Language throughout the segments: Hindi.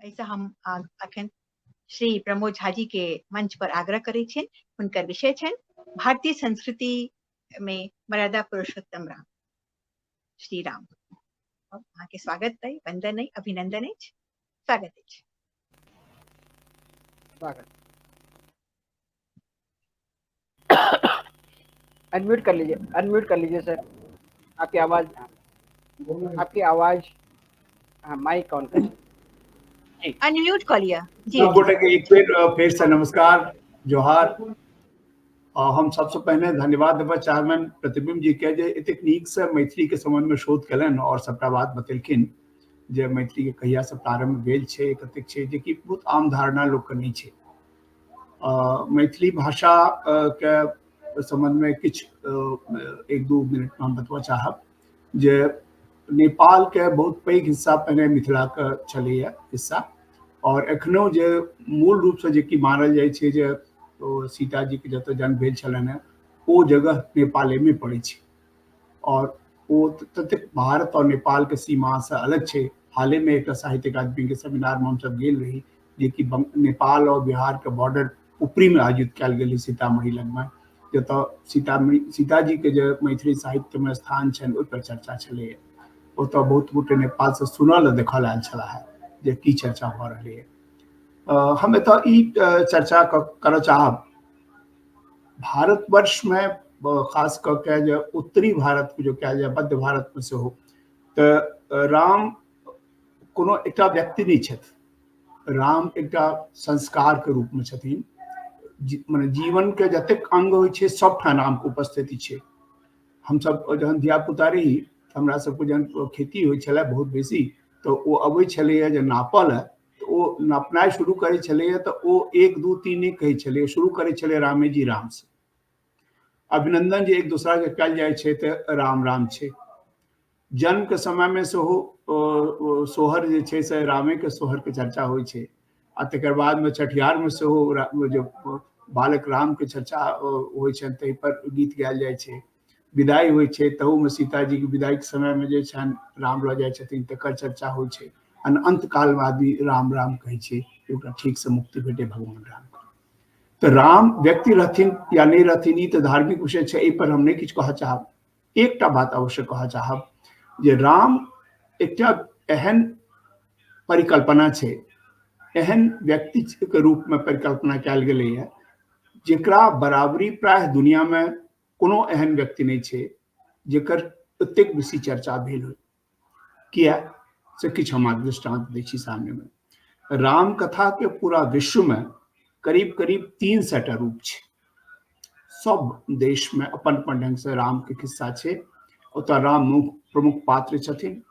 ऐसा हम अखन श्री प्रमोद झा जी के मंच पर आग्रह करे छेन। हुनकर विषय छेन भारतीय संस्कृति में मर्यादा पुरुषोत्तम राम, श्री राम। अहाँ के स्वागत है, वंदन है, अभिनंदन है, स्वागत है। स्वागत। अनम्यूट कर लीजिए सर। आपकी आवाज हाँ, माइक ऑन कर अनम्यूट कर लिया जी। सब गोटे के एक फिर से नमस्कार, जोहार। हम सबसे पहले धन्यवाद देव चाहबन प्रतिबिंब जी के जे एतेक नीक से मैथिली के संबंध में शोध कलन और सबटा बात बतेलखिन जे मैथिली के कहिया से प्रारंभ भेल छै, कतेक छै जे कि बहुत आम धारणा लोक के नहीं छै। मैथिली भाषा के संबंध में किछ एक दू मिनट में हम बतबा चाहब जे नेपाल के बहुत पैघ हिस्सा पहले मिथिला के छलैया हिस्सा, और एखनो जे मूल रूप से जे कि मानल जाय छै जे सीता जी के जत जन्म भेल छलन है वो जगह नेपाले में पड़े छै, और वो ततेक भारत और नेपाल के सीमा से अलग छै। हाले में एक साहित्य अकादमी के सेमिनार में हम सब गेल रही जे कि नेपाल और बिहार के बॉर्डर ऊपरी में आयोजित कल गेल सीतामढ़ी लग में, जत सीता जी के जो मैथिली साहित्य में स्थान छन ओहि पर चर्चा छलै। ओतऽ बहुत गोटे नेपाल से सुनल देखल आयल छलाह जे की चर्चा भ रहलै है। हम एतऽ ई चर्चा करऽ चाहब भारतवर्ष में खास करके जो उत्तरी भारत जो कयल जाय मध्य भारत में से हो, तो राम कोनो एकटा व्यक्ति नहीं छथि, राम एकटा संस्कार के रूप में छथिन। माने जीवन के जतेक अंग होइ छै सबठाम राम के उपस्थिति छै। हम सब जहन धिया पुता रही हमरा सबके जहन खेती होइ छलै बहुत बेसी, तो वो अबै छलैया जे नापल है, तो वो नापनाइ शुरू करे छलैया तो वो 1 2 3 नहीं कहे छलै, शुरू करे छलै रामे जी राम से। अभिनंदन जे एक दूसरा के कल जाय छै तो राम राम छै। जन्म के समय में से हो सोहर जे छै से रामे के सोहर के चर्चा होइ छै, आ तकर बाद में छठियार में से हो जो बालक राम के चर्चा होइ छन तै पर गीत गायल जाय छै। विदाई होइ छै तहू में सीता जी के विदाई के समय में जे छन राम लऽ जाय छथिन तकर चर्चा होइ छै। अंत काल में आदमी राम राम कहै छै, ओकरा ठीक से मुक्ति भेटे भगवान राम। तो राम व्यक्ति रहथिन या नहीं रहथिन ई तो धार्मिक विषय छै, एहि पर हम नहीं किछु कहऽ चाहब। एकटा बात अवश्य कहऽ चाहब जे राम एकटा एहन परिकल्पना छै, एहन व्यक्ति के रूप में परिकल्पना कयल गेलै है जेकरा बराबरी प्राय दुनिया में कोनो एहन व्यक्ति नहीं छै जेकर एतेक बेसी चर्चा भेल हो। किया से किछु हम दृष्टांत दै छी सामने में। राम कथा के पूरा विश्व में करीब करीब 300 रूप छै। सब देश में अपन अपन ढंग से राम के किस्सा छै। ओतऽ राम प्रमुख पात्र छथिन।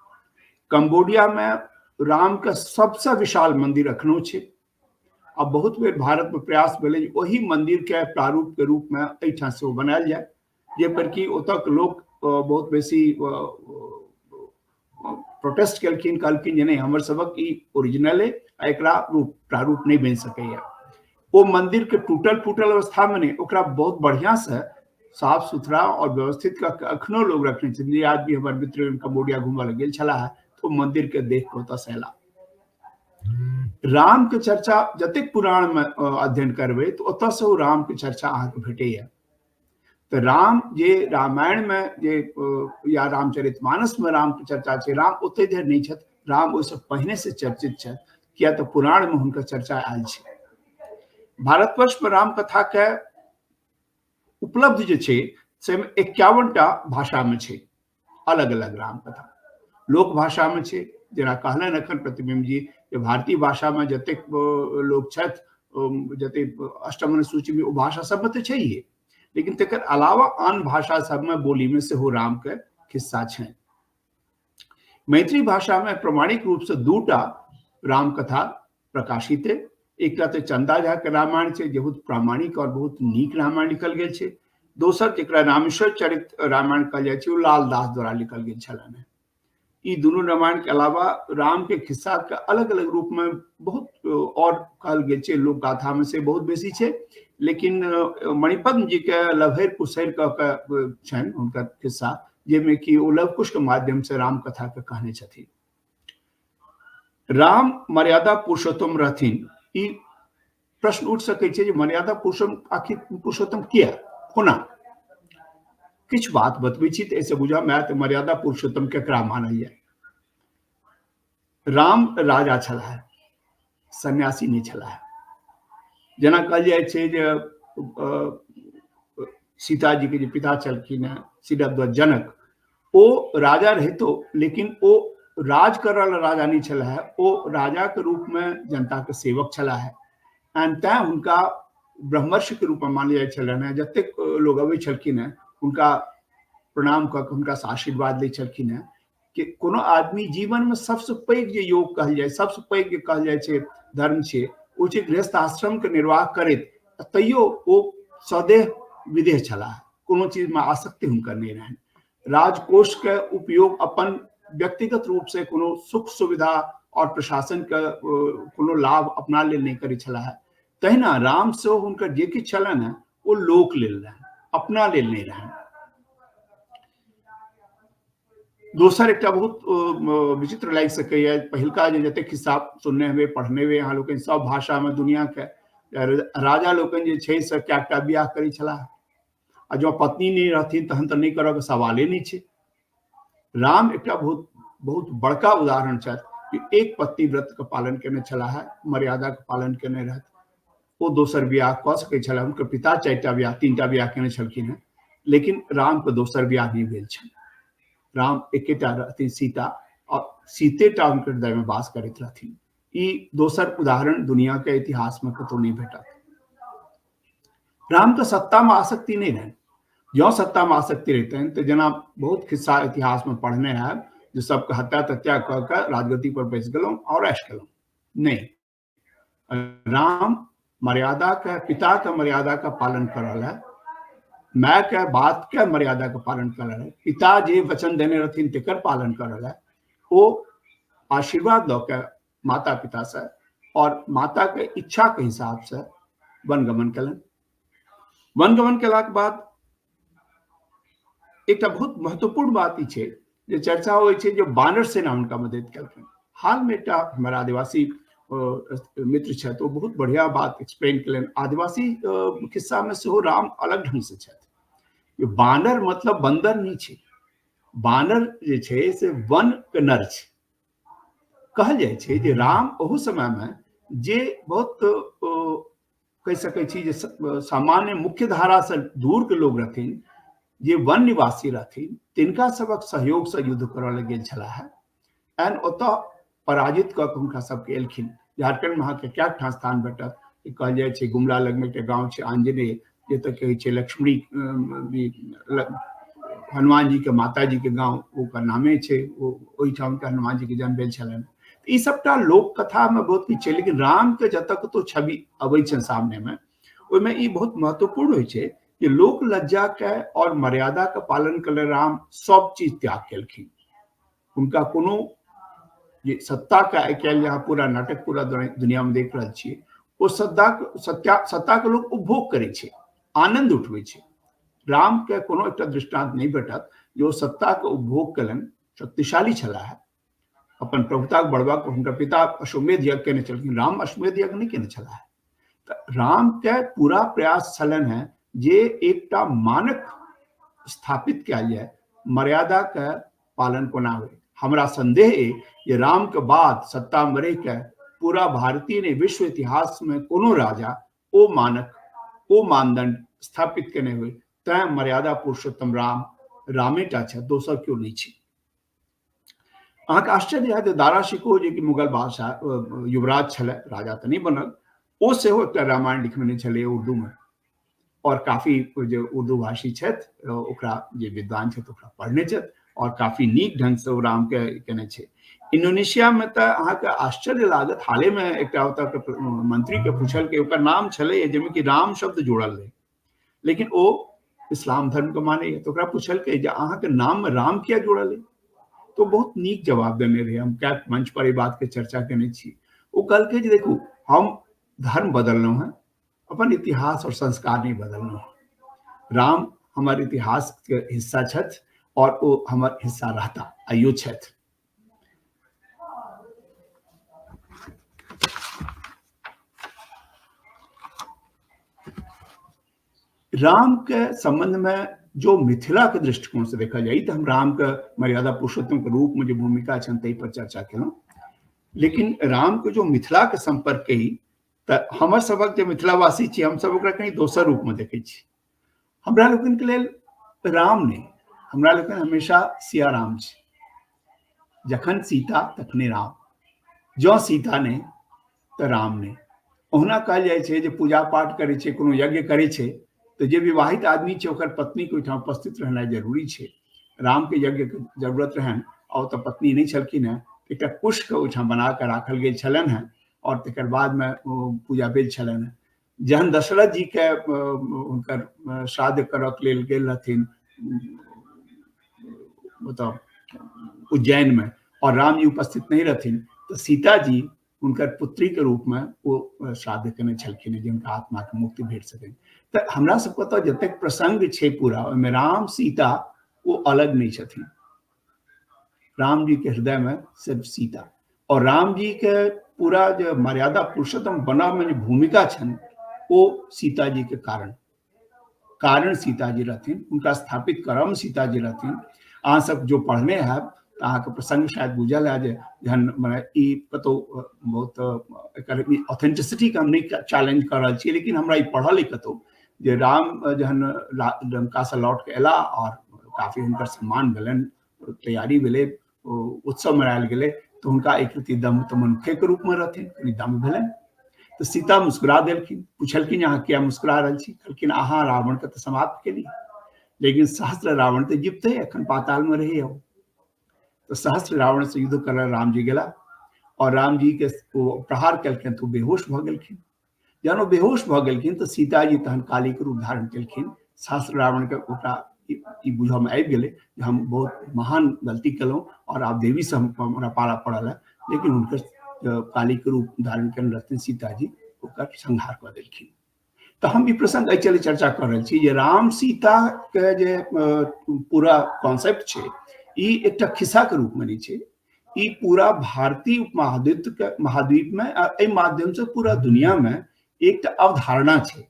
कंबोडिया में राम के सबसे विशाल मंदिर अखनो छै। अब बहुत बेर भारत में प्रयास भेलै वही मंदिर के प्रारूप के रूप में एहिठाम से बनायल जाय, जे पर कि ओतऽ के लोग बहुत बेसी प्रोटेस्ट केलखिन, कहलखिन जे नहीं हमर सबक ई ओरिजिनल है, एकरा रूप प्रारूप नहीं बन सकैया। वो मंदिर के टूटल फूटल अवस्था में नहीं, ओकरा बहुत बढ़िया से साफ सुथरा और व्यवस्थित का अखनो लोग रखने छथिन। आज भी हमारे मित्र कंबोडिया घूमऽ लग गेल छलाह तो मंदिर के देख के ओतऽ से अयलाह। राम के चर्चा जतेक पुराण में अध्ययन करबै तो ओतऽ से ओ राम के चर्चा अहाँके भेटैया। तो राम जे रामायण में जे या रामचरितमानस में राम के चर्चा छै, राम ओते देर नहीं छथि, राम ओहिसँ पहिने से चर्चित छथि, किया तो पुराण में हुनकर चर्चा आयल छै। भारतवर्ष में राम कथा के उपलब्ध जे छै से 51टा भाषा में छै, अलग अलग राम कथा। लोक भाषा में छै, जेना कहलनि अखन प्रतिबिंब जी जे भारतीय भाषा में जतेक लोग छथि, जतेक अष्टम सूची में ओ भाषा सब में तो छैहे, लेकिन तकर अलावा आन भाषा सब में बोली में से हो राम के खिस्सा छै। मैथिली भाषा में प्रमाणिक रूप से 2टा राम कथा प्रकाशित है। एकटा तो चंदा झा के रामायण छै जे बहुत प्रामाणिक और बहुत नीक रामायण लिखल गेल छै। दोसर जेकरा रामेश्वर चरित रामायण कहल जाय छै ओ लाल दास द्वारा लिखल गेल छलनि। ई दुनू रामायण के अलावा राम के खिस्सा के अलग अलग रूप में बहुत और कहल गेल छै, लोक गाथा में से बहुत बेसी छै, लेकिन मणिपद्म जी के लभैर कुशैर के छनि हुनकर खिस्सा, जेमे कि ओ लवकुश के माध्यम से राम कथा के कहने छथिन। राम मर्यादा पुरुषोत्तम रहथिन, ई प्रश्न उठ सकै छै जे मर्यादा पुरुषोत्तम आखिर पुरुषोत्तम किया होना। किछु बात बतबै छी तऽ एहिसँ बुझब मैं तऽ मर्यादा पुरुषोत्तम केकरा मानल जाय। राम राजा छलाह, सन्यासी नहीं छलाह। जेना कहल जाय छै जे सीता जी के जे पिता छलखिन हैं सीताध्वज जनक, ओ राजा रहितो लेकिन ओ राज करल राजा नहीं छलाह, ओ राजा के रूप में जनता के सेवक छलाह। एंड तैं हुनका ब्रह्मर्षि के रूप में मानल जाय छलनि हैं। जतेक लोग अबै छलखिन हैं हुनका प्रणाम कऽ के हुनका आशीर्वाद लै छलखिन हैं कि कोनो आदमी जीवन में सबसे पैघ जे योग कहल जाय, सबसे पैघ जे कहल जाय छै धर्म छै, ओ छै गृहस्थ आश्रम के निर्वाह करैत तैयो ओ सदैव विदेह छलाह, कोनो चीज में आसक्ति हुनकर नहीं रहनि। राजकोष के उपयोग अपन व्यक्तिगत रूप से कोनो सुख सुविधा और प्रशासन के कोनो लाभ अपना लेल नहीं करै छलाह। तहिना राम सेहो हुनकर जे किछु छलनि हैं ओ लोक लेल रहनि, अपना लेल नहीं रहनि। दोसर एकटा बहुत विचित्र लागि सकैए, पहिलका जे जतेक खिस्सा सुनने हेबै पढ़ने हेबै अहाँ लोकनि सब भाषा में दुनिया के राजा लोकनि जे छै से कएटा बियाह करै छलाह, आ जँ पत्नी नहीं रहथिन तहन तऽ नहीं करऽ के सवाले नहीं छै। राम एकटा बहुत बहुत बड़का उदाहरण छथि कि एक पत्नी व्रत के पालन केने छलाह, मर्यादा के पालन केने रहथि। ओ दोसर बियाह कऽ सकै छलाह, हुनकर पिता 4टा बियाह 3टा बियाह केने छलखिन हैं, लेकिन राम के दोसर बियाह नहीं भेल छनि। राम एकेटा रहथिन सीता, और सीतेटा हुनकर हृदय में वास करैत रहथिन। ई दोसर उदाहरण दुनिया के इतिहास में कतौ नहीं भेटत। राम के सत्ता में आसक्ति नहीं रहनि। जँ सत्ता में आसक्ति रहतनि तऽ जेना बहुत खिस्सा इतिहास में पढ़ने हैब जे सबके हत्या तत्या कऽ के राजगद्दी पर बैस गेलहुँ और ऐश केलहुँ, नहीं। राम मर्यादा के, पिता के मर्यादा का पालन कर रहल है, माय के बात के मर्यादा के पालन कर रहा है, पिता जे वचन देने रहथिन तेकर पालन कर रहा है। वो आशीर्वाद दऽ के माता पिता से और माता के इच्छा के हिसाब से वनगमन कलन। वनगमन केलाक बाद एकटा बहुत महत्वपूर्ण बात ई छै जे चर्चा होइ छै जे बानर सेना हुनका मदद केलखिन। हाल में एकटा हमर आदिवासी मित्र छथि, ओ बहुत बढ़िया बात एक्सप्लेन केलनि। आदिवासी खिस्सा में सेहो राम अलग ढंग से छथि। बानर मतलब बंदर नहीं छै, बानर जे छै से वन के नर छै। कहल जाय छै जे राम ओहू समय में जे बहुत कहि सकै छी जे सामान्य मुख्य धारा से दूर के लोग रहथिन, जे वन निवासी रहथिन, तिनका सबक सहयोग से युद्ध करऽ गेल छलाह। एंड ओतऽ पराजित कऽ के हुनका सबके एलखिन। झारखंड में अहाँके कए ठाम स्थान भेटत, कहल जाय छै गुमला लग में एकटा गाँव छै आंजनेय, जे तऽ कहै छै लक्ष्मी हनुमान जी के माता जी के गाँव ओकर नामे छै, ओहिठाम के हनुमान जी के जन्म भेल छलनि। ई सबटा लोक कथा में बहुत किछु छै, लेकिन राम के जतऽ कतौ छवि अबै छै सामने में, ओहिमे ई बहुत महत्वपूर्ण होइ छै कि लोक लज्जा के और मर्यादा के पालन के लेल राम सब चीज त्याग केलखिन। हुनका कोनो जे सत्ता के आइ काल्हि यहाँ पूरा नाटक पूरा दुनिया में देख रहल छियै, ओ सत्ता के लोग उपभोग करै छै, आनंद उठबै छै। राम के कोनो एकटा दृष्टांत नहीं भेटत जो सत्ता के उपभोग केलनि, शक्तिशाली छलाह। अपन प्रभुता के बढ़बा के हुनकर पिता अश्वमेध यज्ञ केने छलखिन, राम अश्वमेध यज्ञ नहीं केने छलाह। राम के पूरा प्रयास छलनि हैं जे एकटा मानक स्थापित कयल जाय, मर्यादा के पालन कोना होइ। हमरा संदेह है जे राम के बाद सत्ता में रहि के पूरा भारतीय ने विश्व इतिहास में कोनो राजा ओ मानक ओ मानदंड स्थापित केने हुए। तैं मर्यादा पुरुषोत्तम राम रामेटा छै, दोसर क्यों नहीं छै। अहाँके आश्चर्य है दारा शिकोह जे कि मुगल बादशाह युवराज छलै, राजा तऽ नहीं बनल, ओ सेहो एकटा रामायण लिखने छलै उर्दू में, और काफी जे उर्दू भाषी छथि ओकरा जे विद्वान छथि ओकरा पढ़ने छथि, और काफी नीक ढंग से ओ राम के केने छै। इंडोनेशिया में तऽ अहाँके आश्चर्य लागत, हाले में एकटा ओतऽ के मंत्री के पूछलकै, ओकर नाम छलै जाहिमे कि राम शब्द जोड़ल रहै, लेकिन ओ इस्लाम धर्म के माने, तो ओकरा पूछलकै जे अहाँके नाम में राम किया जोड़ल है। तो बहुत नीक जवाब देने रहे, हम क्या मंच पर ये बात के चर्चा केने छी। वो कहलकै जे देखू हम धर्म बदललहुँ हैं, अपन इतिहास और संस्कार नहीं बदललहुँ हैं। राम हमारे इतिहास के हिस्सा छथि और वो हमर हिस्सा रहता, आइयो छथि। राम के संबंध में जो मिथिला के दृष्टिकोण से देखा जाए तो हम राम के मर्यादा पुरुषोत्तम के रूप में जो भूमिका छन तै पर चर्चा केलहुं, लेकिन राम के जो मिथिला के संपर्क कही त हमर सबक जो मिथिलावासी छी हम सब ओकरा कहीं दोसर रूप में देखे छी। हमरा लोगन के लेल राम ने, हमरा लोगन हमेशा सिया राम छी, जखन सीता तखने राम, जो सीता ने तो राम ने। ओहना कहल जाय छै जे पूजा पाठ करे छै, कोनो यज्ञ करे छै तो जे विवाहित आदमी छै ओकर पत्नी के ओहिठाम उपस्थित रहनाइ जरूरी छै। राम के यज्ञ के जरूरत रहन और तो पत्नी नहीं छलखिन हैं, एक पुष्प के ओहिठाम बना के राखल गेल छलन हैं और तकर बाद में पूजा भेल छलन हैं। जहन दशरथ जी के उनकर श्राद्ध करक लेल गेल रहथिन मतलब उज्जैन में और राम जी उपस्थित नहीं रहथिन तो सीता जी उनकर पुत्री के रूप में वो श्राद्ध केने छलखिन जिनका आत्मा के मुक्ति भेट सके। तो हमरा सबके तो जतेक प्रसंग छे पूरा ओहिमे राम सीता वो अलग नहीं छथिन। राम जी के हृदय में सिर्फ सीता और राम जी के पूरा जो मर्यादा पुरुषोत्तम बना में जो भूमिका छन वो सीता जी के कारण सीता जी रहथिन, उनका स्थापित करम सीता जी रहथिन। अहाँ सब जो पढ़ने हैं अहाँ के प्रसंग शायद बुझल है जहन माने ई कतो बहुत ऑथेंटिसिटी के हम नहीं चैलेंज कर रहा छी, लेकिन हमरा ई पढ़ल है कतो जे राम जहन लंका से लौट के एला और काफी उनकर सम्मान भेलन, तैयारी भेले, उत्सव मनायल गेले तो उनका एक रीति दम तो मनुखे के रूप में रहथिन, कनी दम भेलन तो सीता मुस्कुरा देलखिन, पूछलखिन अहाँ क्या मुस्कुरा रहल छी, कहलखिन अहाँ रावण के तो समाप्त केली लेकिन सहस्त्र रावण तो जीवते एखन पाताल में रही हो। तो सहस्त्र रावण से युद्ध कर राम जी गेला और राम जी के प्रहार कलखिन तो बेहोश भ गेलखिन। जहन वो बेहोश भ गेलखिन तो सीता जी तहन काली के रूप धारण केलखिन। सहस्त्र रावण के ओकरा ई बुझ में आबि गेलै जे हम बहुत महान गलती केलहुं और आब देवी से हमरा पाला पड़ल है, लेकिन उनकर काली के रूप धारण केने रहथिन सीता जी ओकर संहार कऽ देलखिन। तो हम ई प्रसंग एहि चले चर्चा कर रहल छी जे राम सीता के जे पूरा कॉन्सेप्ट छै ई एकटा खिस्सा के रूप में नहीं छै, ई पूरा भारतीय महाद्वीप में एहि माध्यम से पूरा दुनिया में एक अवधारणा छै।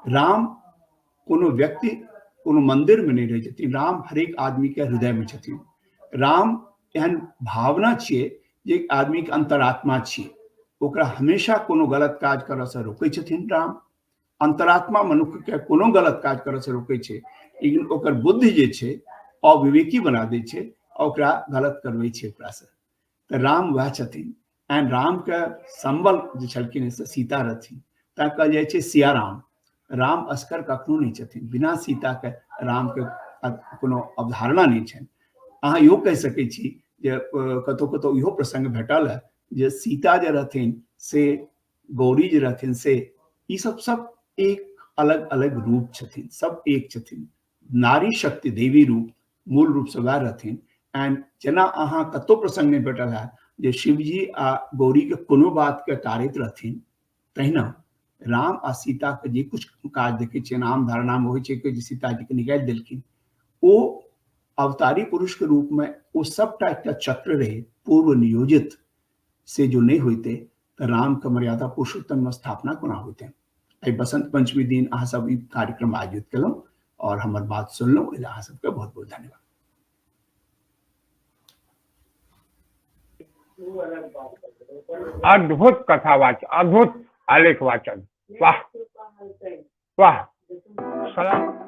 राम कोनो व्यक्ति कोनो मंदिर में नहीं रहे छथिन, राम हरेक आदमी के हृदय में छथिन। राम एहन भावना छियै जे आदमी के अंतरात्मा छियै, ओकरा हमेशा कोनो गलत काज करऽ से रोकै छथिन। राम अंतरात्मा मनुष्य के कोनो गलत काज करऽ से रोकै छै, लेकिन ओकर बुद्धि जे छै अविवेकी बना दै छै, ओकरा गलत करबै छै ओकरा से। तो राम वह छथिन एंड राम के संबल जे छलखिन से सीता रहथिन, तैं कहल जाइ छै सिया राम। राम असकर कखनो नहीं छथिन, बिना सीता के राम के कोनो अवधारणा नहीं छनि। अहाँ इहो कहि सकै छी जे कतौ कतौ इहो प्रसंग भेटल है जे सीता जे रहथिन से गौरी जे रहथिन से ई सब एक अलग अलग रूप छथिन, सब एक छथिन। नारी शक्ति देवी रूप मूल रूप से वह रहथिन। एंड जेना अहाँ कतौ प्रसंग नहीं भेटल है जे शिवजी आ गौरी के कोनो बात के टारैत रहथिन, तहिना राम आ सीता के जे कुछ काज देखे छियै नाम धारणा में होइ छै कि सीता जी के निकालि देलखिन, ओ अवतारी पुरुष के रूप में वो सबटा एकटा चक्र रहे पूर्व नियोजित, से जो नहीं होते तो राम के मर्यादा पुरुषोत्तम में स्थापना कोना होते। आई बसंत पंचमी दिन अहाँ सब ई कार्यक्रम आयोजित केलहुं और हमर बात सुनलहुं, एहि अहाँ सबके बहुत बहुत धन्यवाद। अद्भुत कथावाचन, अद्भुत आलेख वाचन, वाह वाह। सलाम।